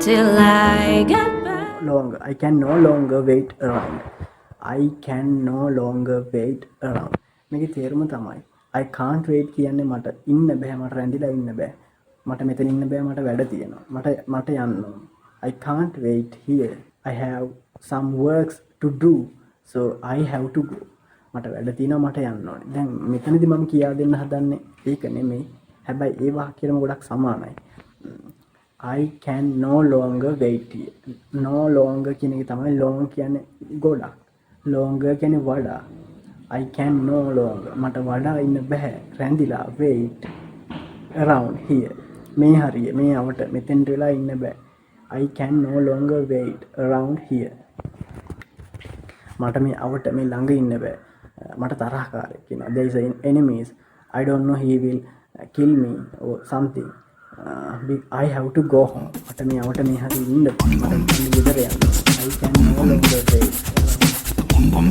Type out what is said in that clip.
till I get back. Longer. I can no longer wait around. I can no longer wait around. මේකේ තේරුම තමයි I can't wait කියන්නේ මට ඉන්න බෑ, මට රැඳිලා ඉන්න බෑ, මට මෙතන ඉන්න බෑ, මට වැඩ තියෙනවා, මට යන්න ඕන. I can't wait here. I have some works to do, so I have to go. මට වැඩ තියෙනවා, මට යන්න ඕනේ. දැන් මෙතනදී මම කියා දෙන්න හදන්නේ ඒක නෙමෙයි. හැබැයි ඒ වාක්‍යෙම ගොඩක් සමානයි. I can no longer wait here. No longer කියන එක තමයි long කියන්නේ ගොඩක්. Longer කියන්නේ වඩා. I can no longer. මට වඩා ඉන්න බෑ. රැඳිලා wait around here. මේ හරිය මේ අවට මෙතෙන්ට වෙලා ඉන්න බෑ. I can no longer wait around here. මට මේ අවට මේ ළඟ ඉන්න බෑ. මට තරහකාරයෙක් ඉන්නවා. There is an enemies. I don't know he will kill me or something. I have to go home. මට මේ අවට මේ හරිය ඉන්න බෑ. මට ගෙදර යන්න. I can no longer wait. Bum bum.